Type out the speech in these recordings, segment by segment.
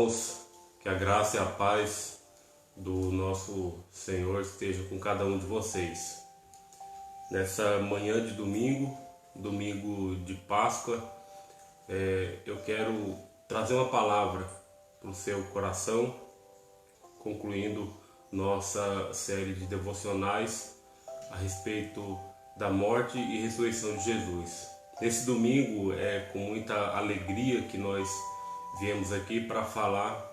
irmãos, que a graça e a paz do nosso Senhor esteja com cada um de vocês. Nessa manhã de domingo, domingo de Páscoa, eu quero trazer uma palavra para o seu coração, concluindo nossa série de devocionais a respeito da morte e ressurreição de Jesus. Nesse domingo é com muita alegria que nós viemos aqui para falar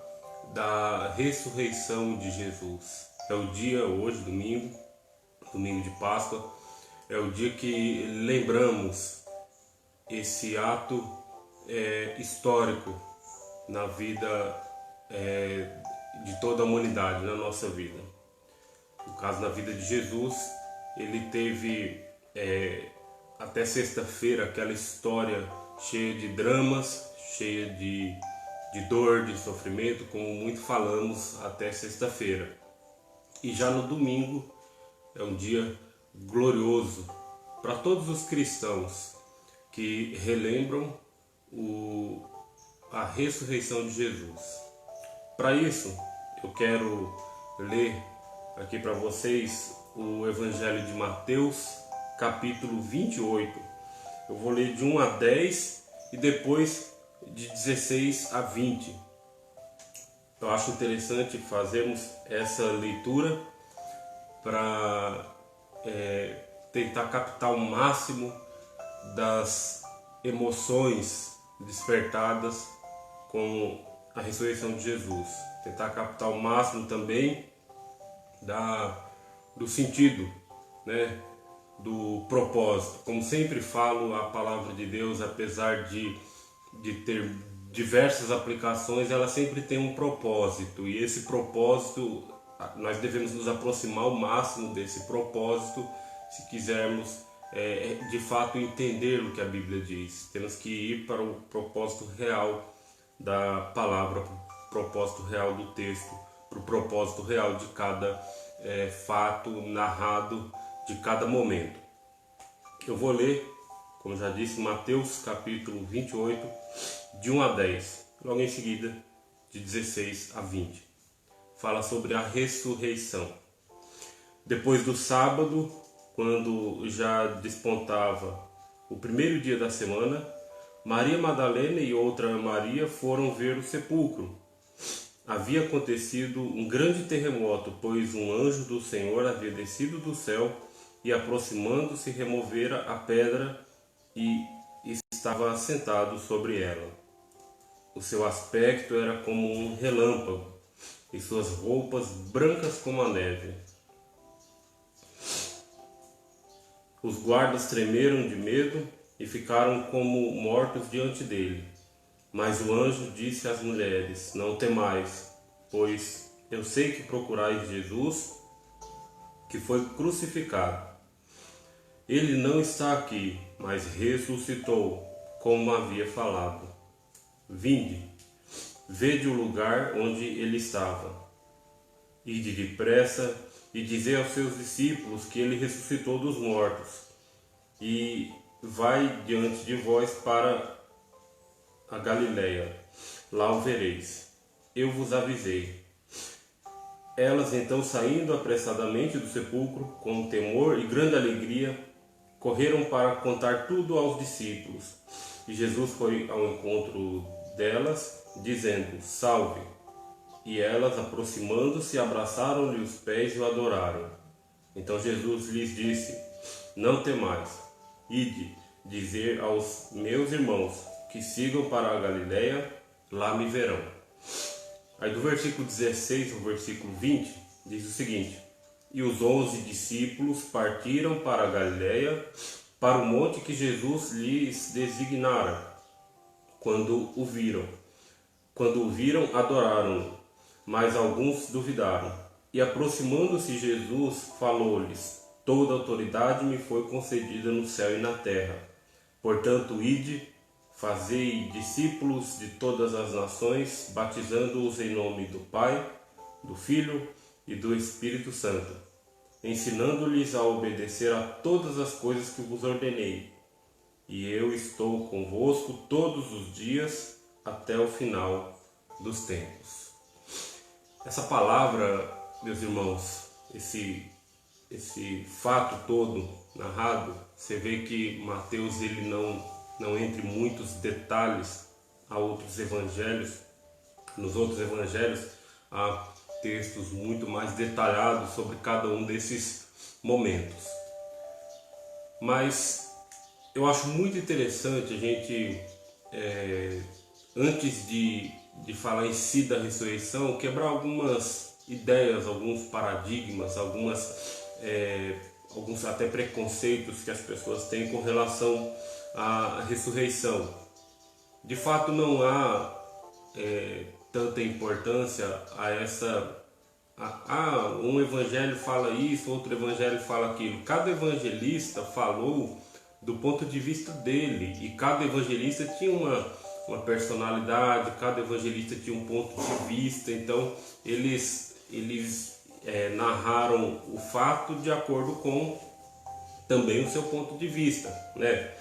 da ressurreição de Jesus. É o dia hoje, domingo de Páscoa, é o dia que lembramos esse ato histórico na vida de toda a humanidade, na nossa vida. No caso, na vida de Jesus, ele teve até sexta-feira aquela história cheia de dramas, cheia de dor, de sofrimento, como muito falamos até sexta-feira. E já no domingo é um dia glorioso para todos os cristãos que relembram a ressurreição de Jesus. Para isso, eu quero ler aqui para vocês o Evangelho de Mateus, capítulo 28. Eu vou ler de 1 a 10 e depois de 16 a 20. Eu acho interessante fazermos essa leitura para tentar captar o máximo das emoções despertadas com a ressurreição de Jesus. Tentar captar o máximo também do sentido, do propósito. Como sempre falo, a palavra de Deus, apesar de ter diversas aplicações, ela sempre tem um propósito, e esse propósito, nós devemos nos aproximar ao máximo desse propósito se quisermos de fato entender o que a Bíblia diz. Temos que ir para o propósito real da palavra, para o propósito real do texto, para o propósito real de cada fato narrado, de cada momento. Eu vou ler, como já disse, Mateus capítulo 28, de 1 a 10, logo em seguida de 16 a 20. Fala sobre a ressurreição. Depois do sábado, quando já despontava o primeiro dia da semana, Maria Madalena e outra Maria foram ver o sepulcro. Havia acontecido um grande terremoto, pois um anjo do Senhor havia descido do céu e, aproximando-se, removera a pedra e estava assentado sobre ela. O seu aspecto era como um relâmpago e suas roupas brancas como a neve. Os guardas tremeram de medo e ficaram como mortos diante dele. Mas o anjo disse às mulheres: não temais, pois eu sei que procurais Jesus, que foi crucificado. Ele não está aqui, mas ressuscitou, como havia falado. Vinde, vede o lugar onde ele estava. Ide depressa e dizei aos seus discípulos que ele ressuscitou dos mortos, e vai diante de vós para a Galileia, lá o vereis. Eu vos avisei. Elas então, saindo apressadamente do sepulcro, com temor e grande alegria, correram para contar tudo aos discípulos. E Jesus foi ao encontro delas, dizendo: salve! E elas, aproximando-se, abraçaram-lhe os pés e o adoraram. Então Jesus lhes disse: não temais, ide dizer aos meus irmãos que sigam para a Galileia, lá me verão. Aí do versículo 16 ao versículo 20 diz o seguinte: e os 11 discípulos partiram para a Galileia, para o monte que Jesus lhes designara. Quando o viram, adoraram-no, mas alguns duvidaram. E aproximando-se Jesus, falou-lhes: toda autoridade me foi concedida no céu e na terra. Portanto, ide, fazei discípulos de todas as nações, batizando-os em nome do Pai, do Filho e do Espírito Santo, ensinando-lhes a obedecer a todas as coisas que vos ordenei. E eu estou convosco todos os dias até o final dos tempos. Essa palavra, meus irmãos, esse fato todo narrado, você vê que Mateus ele não entra em muitos detalhes a outros evangelhos. Nos outros evangelhos há textos muito mais detalhados sobre cada um desses momentos. Mas eu acho muito interessante a gente, antes de falar em si da ressurreição, quebrar algumas ideias, alguns paradigmas, alguns até preconceitos que as pessoas têm com relação à ressurreição. De fato, não há tanta importância a essa... um evangelho fala isso, outro evangelho fala aquilo. Cada evangelista falou do ponto de vista dele, e cada evangelista tinha uma personalidade, cada evangelista tinha um ponto de vista. Então eles narraram o fato de acordo com também o seu ponto de vista, né?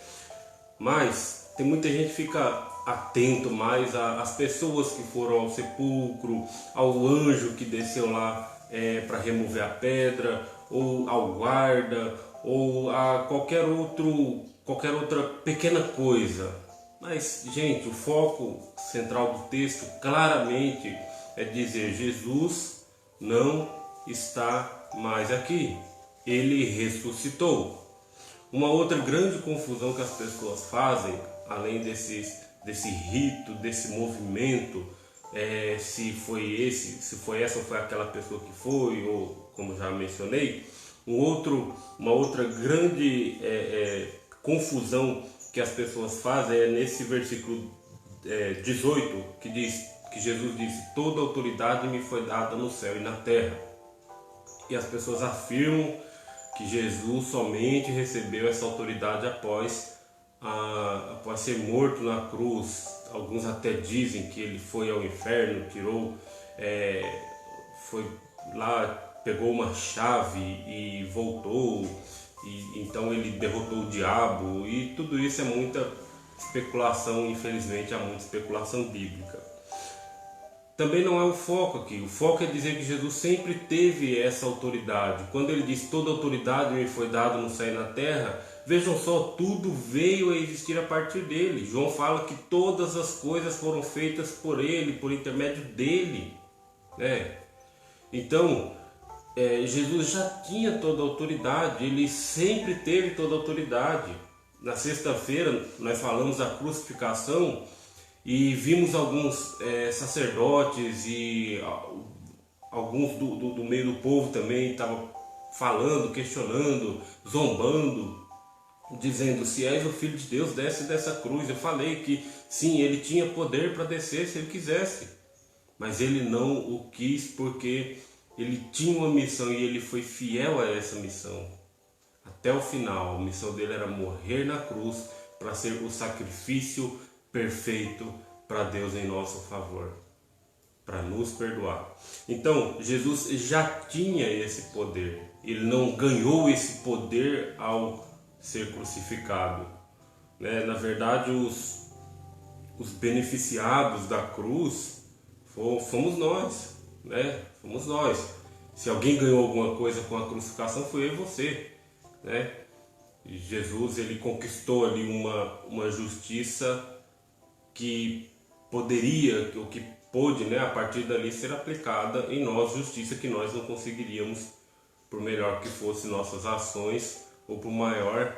Mas tem muita gente que fica atento mais às pessoas que foram ao sepulcro, ao anjo que desceu lá para remover a pedra, ou ao guarda, ou a qualquer outra pequena coisa. Mas, gente, o foco central do texto claramente é dizer: Jesus não está mais aqui, ele ressuscitou. Uma outra grande confusão que as pessoas fazem, além desse rito, desse movimento, se foi essa ou foi aquela pessoa que foi, ou como já mencionei, uma outra grande confusão que as pessoas fazem é nesse versículo 18, que diz que Jesus disse: toda autoridade me foi dada no céu e na terra. E as pessoas afirmam que Jesus somente recebeu essa autoridade após ser morto na cruz. Alguns até dizem que ele foi ao inferno, foi lá, pegou uma chave e voltou, e então ele derrotou o diabo. E tudo isso é muita especulação, infelizmente há muita especulação bíblica. Também não é o foco aqui. O foco é dizer que Jesus sempre teve essa autoridade. Quando ele diz: toda autoridade me foi dada no céu e na terra, vejam só, tudo veio a existir a partir dele. João fala que todas as coisas foram feitas por ele, por intermédio dele, né? Então, Jesus já tinha toda a autoridade, ele sempre teve toda a autoridade. Na sexta-feira nós falamos da crucificação e vimos alguns sacerdotes e alguns do meio do povo também estavam falando, questionando, zombando, dizendo: se és o Filho de Deus, desce dessa cruz. Eu falei que sim, ele tinha poder para descer se ele quisesse, mas ele não o quis porque ele tinha uma missão e ele foi fiel a essa missão até o final. A missão dele era morrer na cruz para ser o sacrifício perfeito para Deus em nosso favor, para nos perdoar. Então Jesus já tinha esse poder, ele não ganhou esse poder ao ser crucificado, né? Na verdade, os beneficiados da cruz fomos nós, né? Fomos nós. Se alguém ganhou alguma coisa com a crucificação, foi eu e você, né? E Jesus, ele conquistou ali uma justiça que poderia, ou que pôde, né, a partir dali ser aplicada em nós, justiça que nós não conseguiríamos, por melhor que fossem nossas ações ou por maior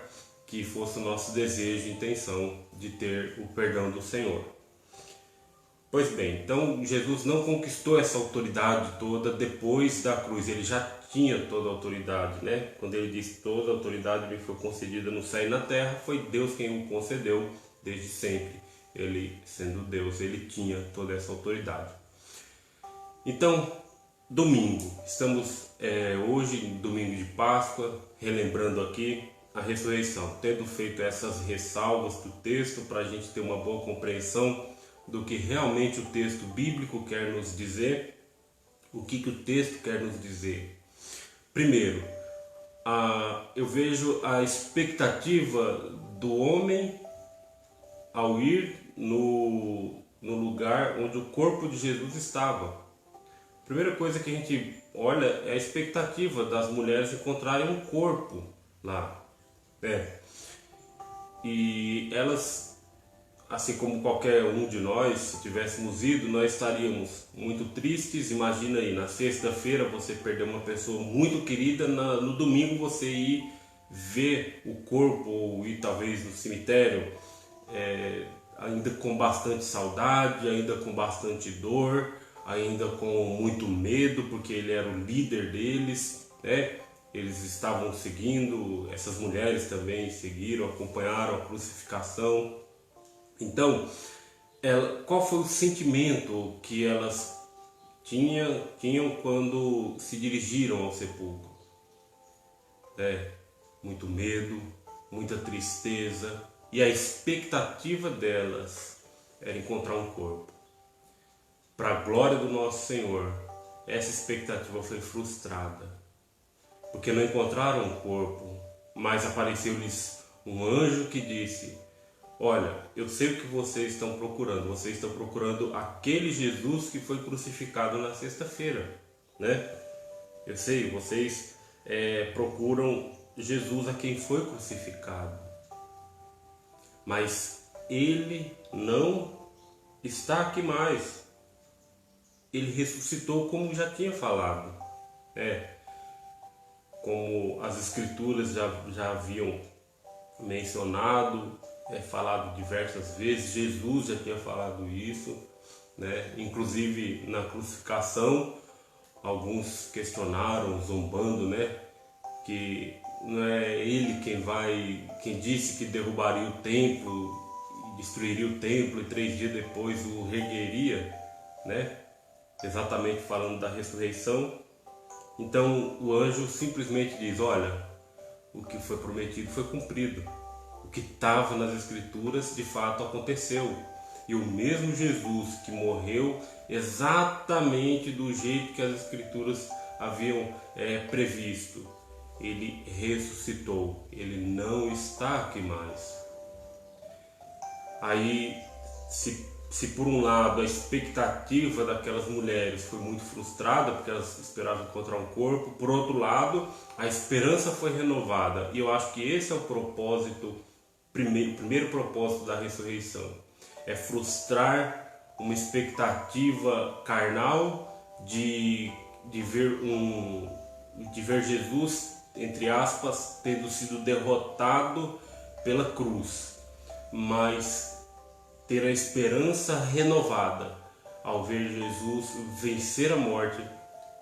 que fosse o nosso desejo e intenção de ter o perdão do Senhor. Pois bem, então Jesus não conquistou essa autoridade toda depois da cruz, ele já tinha toda a autoridade, né? Quando ele disse: toda a autoridade me foi concedida no céu e na terra, foi Deus quem o concedeu desde sempre. Ele, sendo Deus, ele tinha toda essa autoridade. Então, domingo, estamos hoje, domingo de Páscoa, relembrando aqui a ressurreição, tendo feito essas ressalvas do texto para a gente ter uma boa compreensão do que realmente o texto bíblico quer nos dizer. O que o texto quer nos dizer? Primeiro, eu vejo a expectativa do homem ao ir no no lugar onde o corpo de Jesus estava. A primeira coisa que a gente olha é a expectativa das mulheres encontrarem um corpo lá. E elas, assim como qualquer um de nós, se tivéssemos ido, nós estaríamos muito tristes. Imagina aí, na sexta-feira você perdeu uma pessoa muito querida, no domingo você ir ver o corpo ou ir talvez no cemitério, ainda com bastante saudade, ainda com bastante dor, ainda com muito medo, porque ele era o líder deles, né? Eles estavam seguindo, essas mulheres também seguiram, acompanharam a crucificação. Então, qual foi o sentimento que elas tinham quando se dirigiram ao sepulcro? Muito medo, muita tristeza, e a expectativa delas era encontrar um corpo. Para a glória do nosso Senhor, essa expectativa foi frustrada, porque não encontraram um corpo, mas apareceu-lhes um anjo que disse: olha, eu sei o que vocês estão procurando aquele Jesus que foi crucificado na sexta-feira, né? Eu sei, vocês procuram Jesus a quem foi crucificado, mas ele não está aqui mais. Ele ressuscitou, como já tinha falado, como as escrituras já haviam mencionado, falado diversas vezes. Jesus já tinha falado isso, né? Inclusive na crucificação, alguns questionaram, zombando, né? Que não é ele quem disse que derrubaria o templo, destruiria o templo e 3 dias depois o reergueria, né? Exatamente falando da ressurreição. Então o anjo simplesmente diz: olha, o que foi prometido foi cumprido, o que estava nas escrituras de fato aconteceu, e o mesmo Jesus que morreu exatamente do jeito que as escrituras haviam previsto, ele ressuscitou, ele não está aqui mais. Aí, se por um lado a expectativa daquelas mulheres foi muito frustrada, porque elas esperavam encontrar um corpo, por outro lado a esperança foi renovada. E eu acho que esse é o propósito, o primeiro propósito da ressurreição, é frustrar uma expectativa carnal de ver Jesus, entre aspas, tendo sido derrotado pela cruz, mas ter a esperança renovada ao ver Jesus vencer a morte,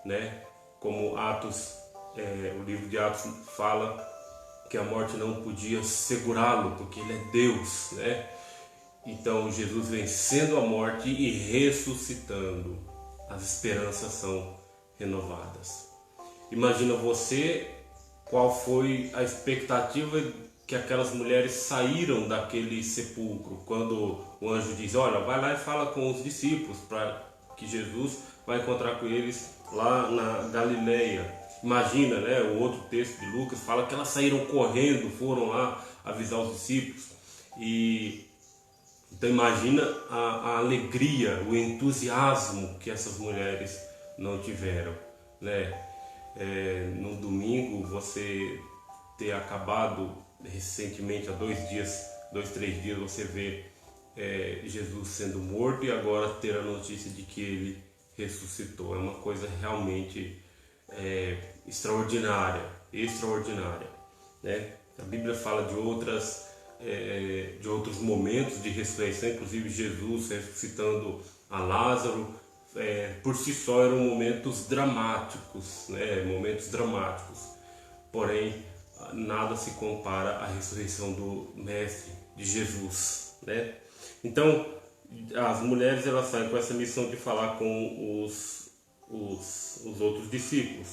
né? Como o livro de Atos fala que a morte não podia segurá-lo, porque ele é Deus, né? Então Jesus vencendo a morte e ressuscitando, as esperanças são renovadas. Imagina você qual foi a expectativa que aquelas mulheres saíram daquele sepulcro, quando o anjo diz: olha, vai lá e fala com os discípulos para que Jesus vai encontrar com eles lá na Galileia. Imagina, né? O outro texto de Lucas fala que elas saíram correndo, foram lá avisar os discípulos. Então imagina a alegria, o entusiasmo que essas mulheres não tiveram, né? No domingo você ter acabado recentemente, há 3 dias, você vê Jesus sendo morto, e agora ter a notícia de que ele ressuscitou. É uma coisa realmente extraordinária, né? A Bíblia fala de outros momentos de ressurreição, inclusive Jesus ressuscitando a Lázaro. Por si só eram momentos dramáticos, né? Porém nada se compara à ressurreição do Mestre, de Jesus, né? Então as mulheres elas saem com essa missão de falar com os outros discípulos,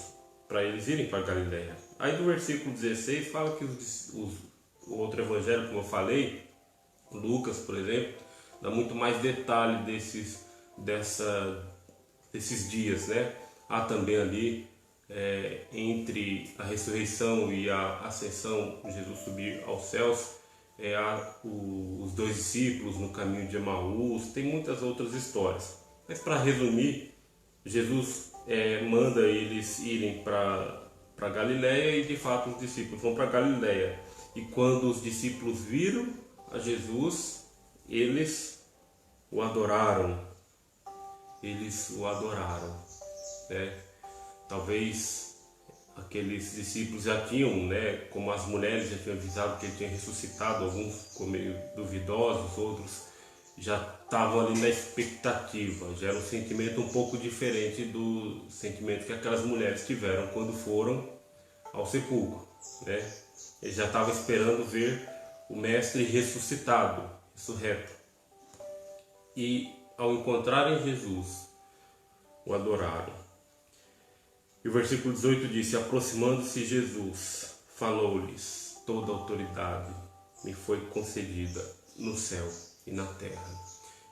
para eles irem para Galileia. Aí do versículo 16 fala que o outro evangelho, como eu falei, Lucas, por exemplo, dá muito mais detalhe desses dias, né? Há também ali entre a ressurreição e a ascensão, Jesus subir aos céus, os dois discípulos no caminho de Emaús, tem muitas outras histórias. Mas para resumir, Jesus manda eles irem para Galiléia e de fato os discípulos vão para Galiléia. E quando os discípulos viram a Jesus, eles o adoraram. Eles o adoraram, né? Talvez aqueles discípulos já tinham, né, como as mulheres já tinham avisado que ele tinha ressuscitado, alguns ficou meio duvidosos, outros já estavam ali na expectativa. Já era um sentimento um pouco diferente do sentimento que aquelas mulheres tiveram quando foram ao sepulcro, né? Eles já estavam esperando ver o mestre ressuscitado, ressurreto. E ao encontrarem Jesus, o adoraram. E o versículo 18 diz: aproximando-se Jesus, falou-lhes: toda autoridade me foi concedida no céu e na terra.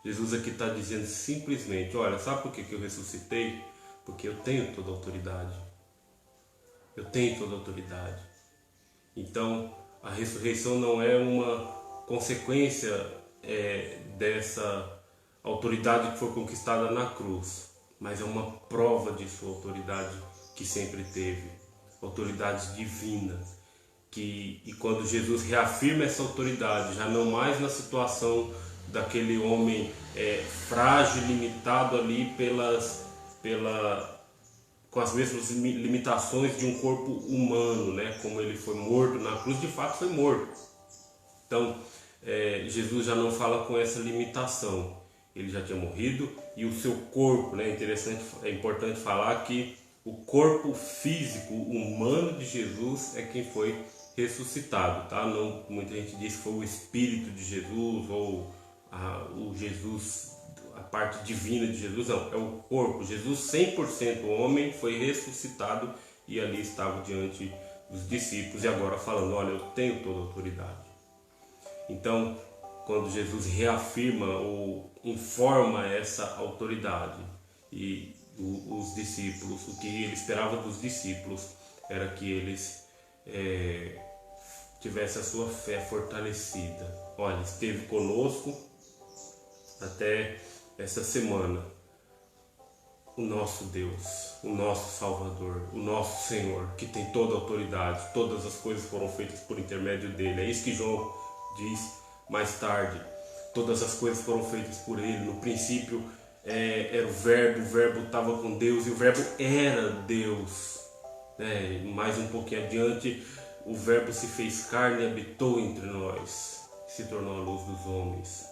Jesus aqui está dizendo simplesmente: olha, sabe por que eu ressuscitei? Porque eu tenho toda a autoridade. Eu tenho toda a autoridade. Então, a ressurreição não é uma consequência dessa autoridade que foi conquistada na cruz, mas é uma prova de sua autoridade que sempre teve, autoridade divina. E quando Jesus reafirma essa autoridade, já não mais na situação daquele homem frágil, limitado ali com as mesmas limitações de um corpo humano, né? Como ele foi morto na cruz, de fato foi morto. Então, Jesus já não fala com essa limitação. Ele já tinha morrido e o seu corpo, né? É importante falar que o corpo físico humano de Jesus é quem foi ressuscitado, tá? Não, muita gente diz que foi o Espírito de Jesus ou o Jesus, a parte divina de Jesus. Não, é o corpo. Jesus 100% homem foi ressuscitado e ali estava diante dos discípulos e agora falando: olha, eu tenho toda a autoridade. Então, quando Jesus reafirma ou informa essa autoridade, e os discípulos, o que ele esperava dos discípulos era que eles tivessem a sua fé fortalecida. Olha, esteve conosco até essa semana o nosso Deus, o nosso Salvador, o nosso Senhor, que tem toda a autoridade, todas as coisas foram feitas por intermédio dele. É isso que João diz mais tarde: todas as coisas foram feitas por ele. No princípio era o verbo estava com Deus e o verbo era Deus. Mais um pouquinho adiante, o verbo se fez carne e habitou entre nós, se tornou a luz dos homens.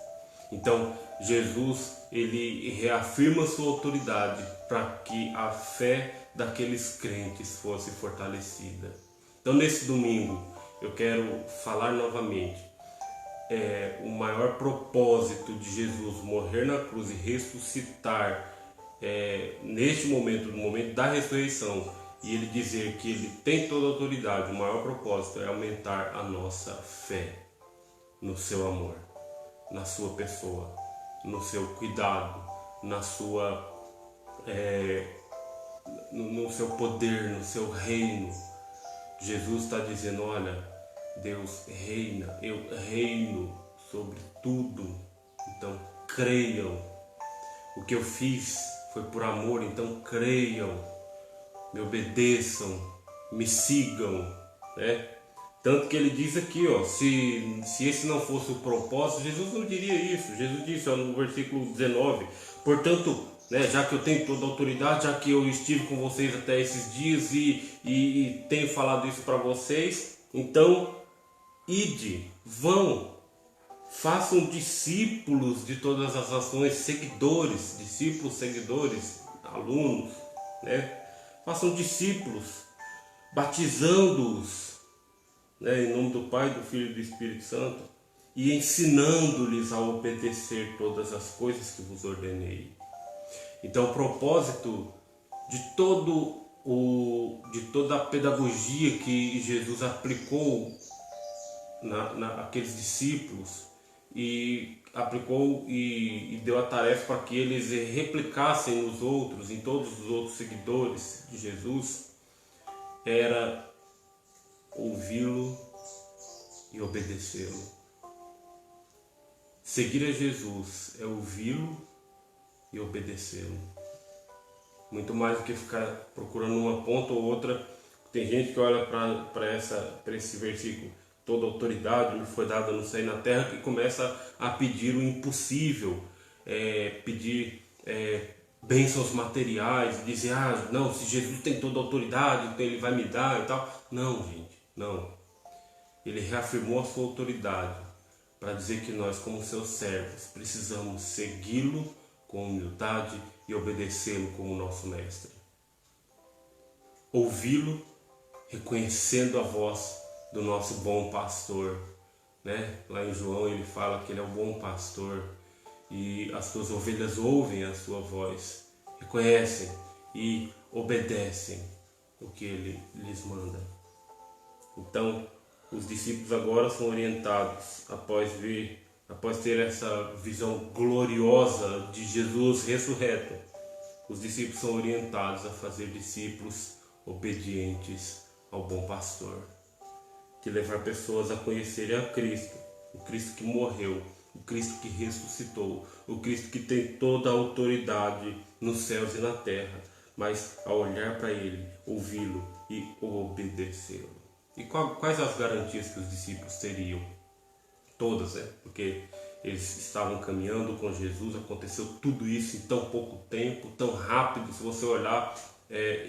Então Jesus, ele reafirma sua autoridade para que a fé daqueles crentes fosse fortalecida. Então nesse domingo eu quero falar novamente: o maior propósito de Jesus morrer na cruz e ressuscitar neste momento, no momento da ressurreição, e ele dizer que ele tem toda a autoridade, o maior propósito é aumentar a nossa fé no seu amor, na sua pessoa, no seu cuidado, no seu poder, no seu reino. Jesus está dizendo: olha, Deus reina, eu reino sobre tudo, então creiam. O que eu fiz foi por amor, então creiam, me obedeçam, me sigam, né? Tanto que ele diz aqui, ó, se esse não fosse o propósito, Jesus não diria isso. Jesus disse, ó, no versículo 19: portanto, né, já que eu tenho toda a autoridade, já que eu estive com vocês até esses dias e tenho falado isso para vocês, então ide, vão, façam discípulos de todas as nações, seguidores, discípulos, seguidores, alunos, né? Façam discípulos, batizando-os, né, em nome do Pai, do Filho e do Espírito Santo, e ensinando-lhes a obedecer todas as coisas que vos ordenei. Então o propósito de toda a pedagogia que Jesus aplicou naqueles discípulos, e aplicou e deu a tarefa para que eles replicassem nos outros, em todos os outros seguidores de Jesus, era ouvi-lo e obedecê-lo. Seguir a Jesus é ouvi-lo e obedecê-lo. Muito mais do que ficar procurando uma ponta ou outra. Tem gente que olha para esse versículo, toda autoridade me foi dada no céu e na terra, que começa a pedir o impossível, pedir bênçãos materiais, dizer, não, se Jesus tem toda autoridade, então ele vai me dar e tal. Não, gente, não. Ele reafirmou a sua autoridade para dizer que nós, como seus servos, precisamos segui-lo com humildade e obedecê-lo como nosso mestre. Ouvi-lo reconhecendo a voz do nosso bom pastor, né? Lá em João ele fala que ele é o bom pastor e as suas ovelhas ouvem a sua voz, reconhecem e obedecem o que ele lhes manda. Então, os discípulos agora são orientados, após ter essa visão gloriosa de Jesus ressurreto, os discípulos são orientados a fazer discípulos obedientes ao bom pastor, que levar pessoas a conhecerem a Cristo, o Cristo que morreu, o Cristo que ressuscitou, o Cristo que tem toda a autoridade nos céus e na terra, mas a olhar para Ele, ouvi-lo e obedecê-lo. E quais as garantias que os discípulos teriam? Todas, né? Porque eles estavam caminhando com Jesus, aconteceu tudo isso em tão pouco tempo, tão rápido. Se você olhar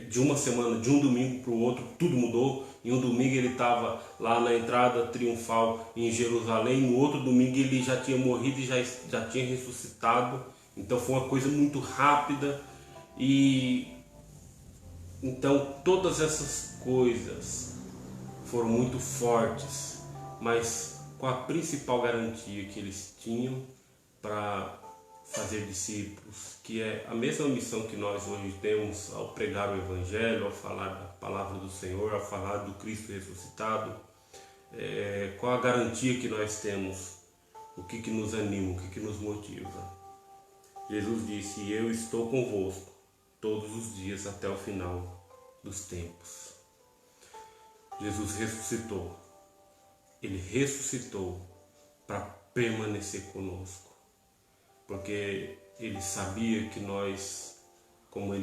de uma semana, de um domingo para o outro, tudo mudou. Em um domingo ele estava lá na entrada triunfal em Jerusalém, no outro domingo ele já tinha morrido e já tinha ressuscitado. Então foi uma coisa muito rápida. E então todas essas coisas foram muito fortes, mas com a principal garantia que eles tinham para fazer discípulos, que é a mesma missão que nós hoje temos ao pregar o Evangelho, ao falar da palavra do Senhor, ao falar do Cristo ressuscitado. Qual a garantia que nós temos? O que nos anima, o que nos motiva? Jesus disse: eu estou convosco todos os dias até o final dos tempos. Jesus ressuscitou. Ele ressuscitou para permanecer conosco, porque ele sabia que nós, como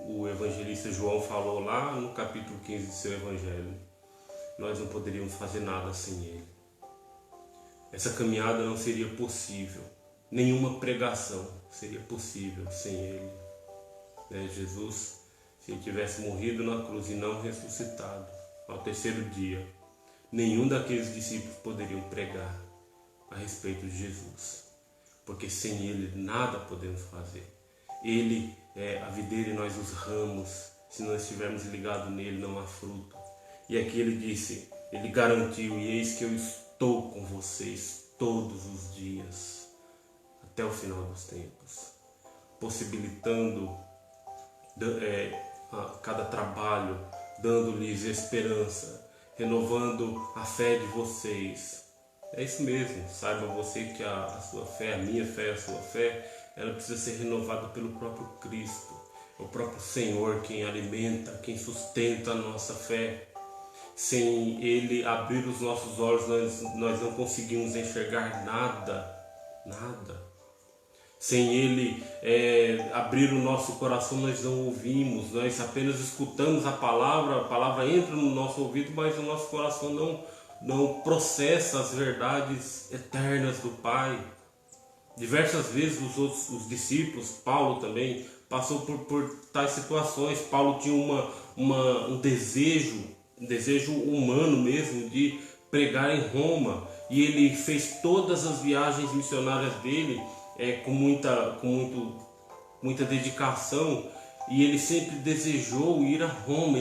o evangelista João falou lá no capítulo 15 do seu evangelho, nós não poderíamos fazer nada sem ele. Essa caminhada não seria possível, nenhuma pregação seria possível sem ele. Jesus, se ele tivesse morrido na cruz e não ressuscitado ao terceiro dia, nenhum daqueles discípulos poderiam pregar a respeito de Jesus, porque sem ele nada podemos fazer. Ele é a videira e nós os ramos. Se não estivermos ligados nele, não há fruto. E aqui ele disse, ele garantiu: e eis que eu estou com vocês todos os dias até o final dos tempos, possibilitando a cada trabalho, dando-lhes esperança, renovando a fé de vocês. É isso mesmo, saiba você que a sua fé, a minha fé, a sua fé, ela precisa ser renovada pelo próprio Cristo. É o próprio Senhor quem alimenta, quem sustenta a nossa fé. Sem Ele abrir os nossos olhos, nós não conseguimos enxergar nada. Sem Ele abrir o nosso coração, nós não ouvimos, nós apenas escutamos a palavra entra no nosso ouvido, mas o nosso coração não processa as verdades eternas do Pai. Diversas vezes os discípulos, Paulo também, passou por tais situações. Paulo tinha um desejo humano mesmo de pregar em Roma, e ele fez todas as viagens missionárias dele com muita dedicação, e ele sempre desejou ir a Roma.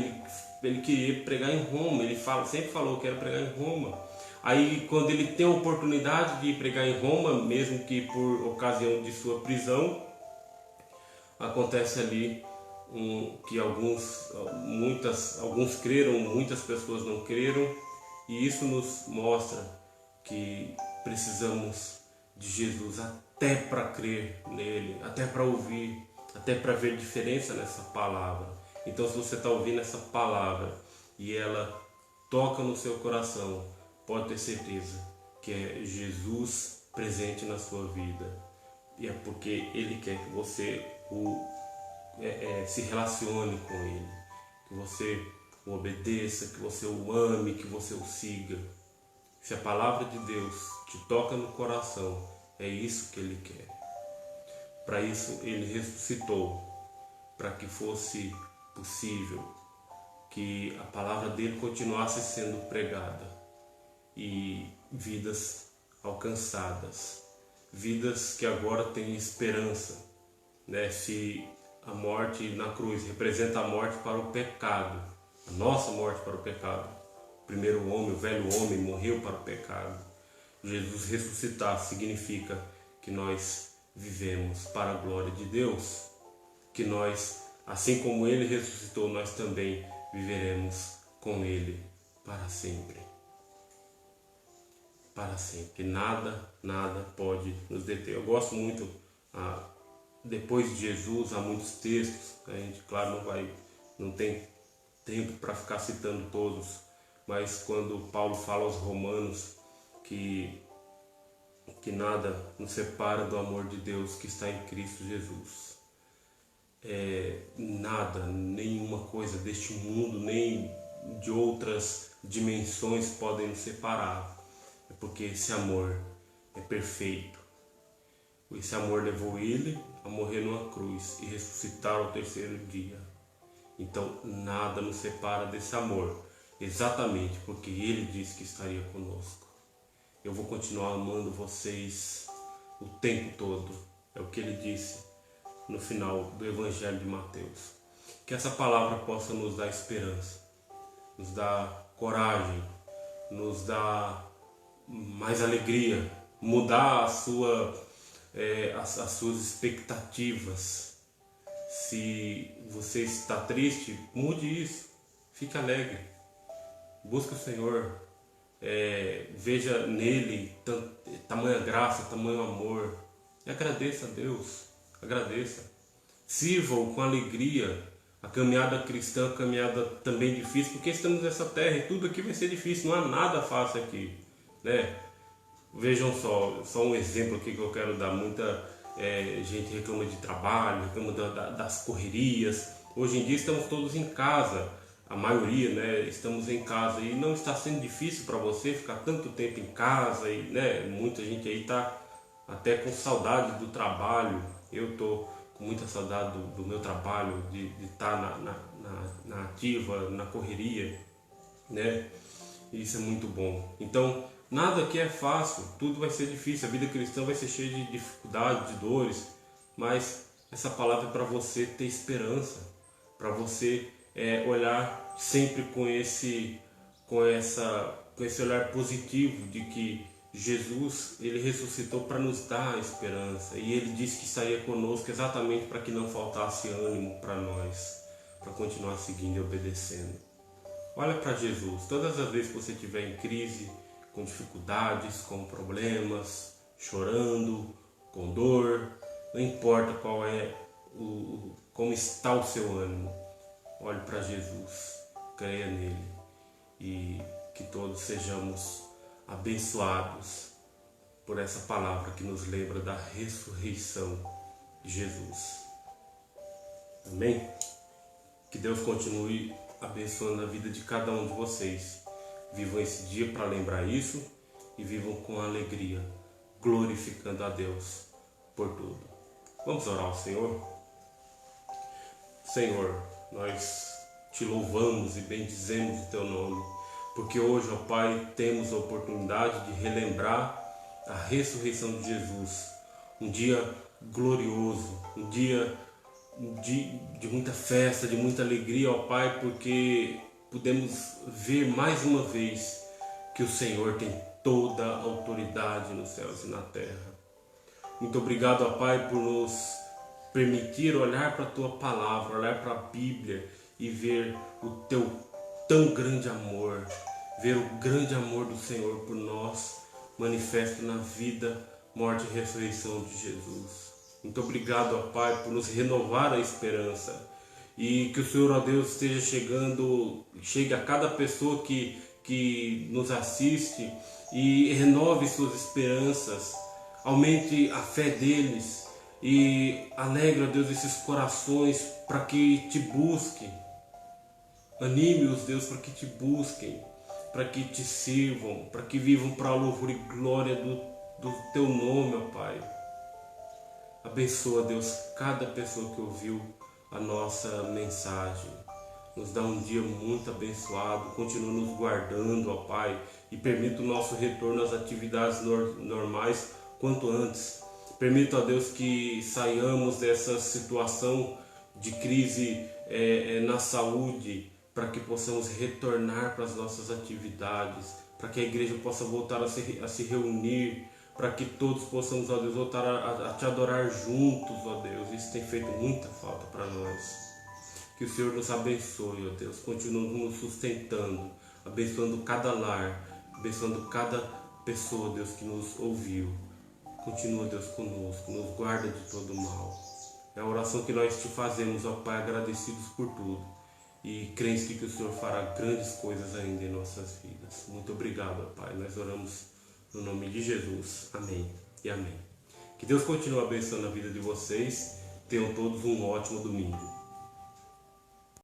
Ele queria pregar em Roma, sempre falou que era pregar em Roma. Aí quando ele tem a oportunidade de pregar em Roma, mesmo que por ocasião de sua prisão, acontece ali que alguns creram, muitas pessoas não creram, e isso nos mostra que precisamos de Jesus até para crer nele, até para ouvir, até para ver diferença nessa palavra. Então, se você está ouvindo essa palavra e ela toca no seu coração, pode ter certeza que é Jesus presente na sua vida. E é porque Ele quer que você se relacione com Ele, que você o obedeça, que você o ame, que você o siga. Se a palavra de Deus te toca no coração, é isso que Ele quer. Para isso Ele ressuscitou, para que fosse possível que a palavra dele continuasse sendo pregada e vidas alcançadas, vidas que agora têm esperança, né? Se a morte na cruz representa a morte para o pecado, a nossa morte para o pecado, o primeiro homem, o velho homem morreu para o pecado. Jesus ressuscitar significa que nós vivemos para a glória de Deus, que nós, assim como Ele ressuscitou, nós também viveremos com Ele para sempre. Para sempre. Nada pode nos deter. Eu gosto muito, depois de Jesus, há muitos textos. A gente, claro, não tem tempo para ficar citando todos, mas quando Paulo fala aos Romanos que nada nos separa do amor de Deus que está em Cristo Jesus. Nada, nenhuma coisa deste mundo, nem de outras dimensões podem nos separar. É porque esse amor é perfeito. Esse amor levou Ele a morrer numa cruz e ressuscitar ao terceiro dia. Então nada nos separa desse amor, exatamente porque Ele disse que estaria conosco. Eu vou continuar amando vocês o tempo todo. É o que Ele disse no final do Evangelho de Mateus. Que essa palavra possa nos dar esperança, nos dar coragem, nos dar mais alegria, mudar as suas expectativas. Se você está triste, mude isso, fique alegre, busque o Senhor, veja nele tamanha graça, tamanho amor, e agradeça a Deus, agradeça, sirva-o com alegria. A caminhada cristã, a caminhada também difícil, porque estamos nessa terra e tudo aqui vai ser difícil, não há nada fácil aqui, né? Vejam só um exemplo aqui que eu quero dar. Muita gente reclama de trabalho, reclama das correrias. Hoje em dia estamos todos em casa, a maioria, né? Estamos em casa e não está sendo difícil para você ficar tanto tempo em casa, e, né? Muita gente aí está até com saudade do trabalho. Eu estou com muita saudade do meu trabalho, de estar na ativa, na correria, né? Isso é muito bom. Então, nada aqui é fácil, tudo vai ser difícil, a vida cristã vai ser cheia de dificuldades, de dores, mas essa palavra é para você ter esperança, para você olhar sempre com esse olhar positivo de que Jesus, Ele ressuscitou para nos dar a esperança, e Ele disse que estaria conosco exatamente para que não faltasse ânimo para nós, para continuar seguindo e obedecendo. Olha para Jesus, todas as vezes que você estiver em crise, com dificuldades, com problemas, chorando, com dor, não importa como está o seu ânimo, olhe para Jesus, creia nele, e que todos sejamos abençoados por essa palavra que nos lembra da ressurreição de Jesus. Amém? Que Deus continue abençoando a vida de cada um de vocês. Vivam esse dia para lembrar isso e vivam com alegria, glorificando a Deus por tudo. Vamos orar ao Senhor? Senhor, nós te louvamos e bendizemos o teu nome, porque hoje, ó Pai, temos a oportunidade de relembrar a ressurreição de Jesus. Um dia glorioso, um dia de muita festa, de muita alegria, ó Pai, porque podemos ver mais uma vez que o Senhor tem toda a autoridade nos céus e na terra. Muito obrigado, ó Pai, por nos permitir olhar para a Tua Palavra, olhar para a Bíblia e ver o Teu tão grande amor, ver o grande amor do Senhor por nós, manifesto na vida, morte e ressurreição de Jesus. Muito obrigado, ó Pai, por nos renovar a esperança, e que o Senhor, ó Deus, esteja chegue a cada pessoa que nos assiste e renove suas esperanças, aumente a fé deles e alegre, ó Deus, esses corações para que te busquem. Anime-os, Deus, para que te busquem, para que te sirvam, para que vivam para a louvor e glória do teu nome, ó Pai. Abençoa, Deus, cada pessoa que ouviu a nossa mensagem. Nos dá um dia muito abençoado, continua nos guardando, ó Pai, e permita o nosso retorno às atividades normais quanto antes. Permita, ó Deus, que saiamos dessa situação de crise na saúde, para que possamos retornar para as nossas atividades, para que a igreja possa voltar a se reunir, para que todos possamos, ó Deus, voltar a te adorar juntos, ó Deus. Isso tem feito muita falta para nós. Que o Senhor nos abençoe, ó Deus, continue nos sustentando, abençoando cada lar, abençoando cada pessoa, Deus, que nos ouviu. Continua, Deus, conosco, nos guarda de todo mal. É a oração que nós te fazemos, ó Pai, agradecidos por tudo e crentes que o Senhor fará grandes coisas ainda em nossas vidas. Muito obrigado, ó Pai, nós oramos no nome de Jesus. Amém e amém. Que Deus continue abençoando a vida de vocês. Tenham todos um ótimo domingo.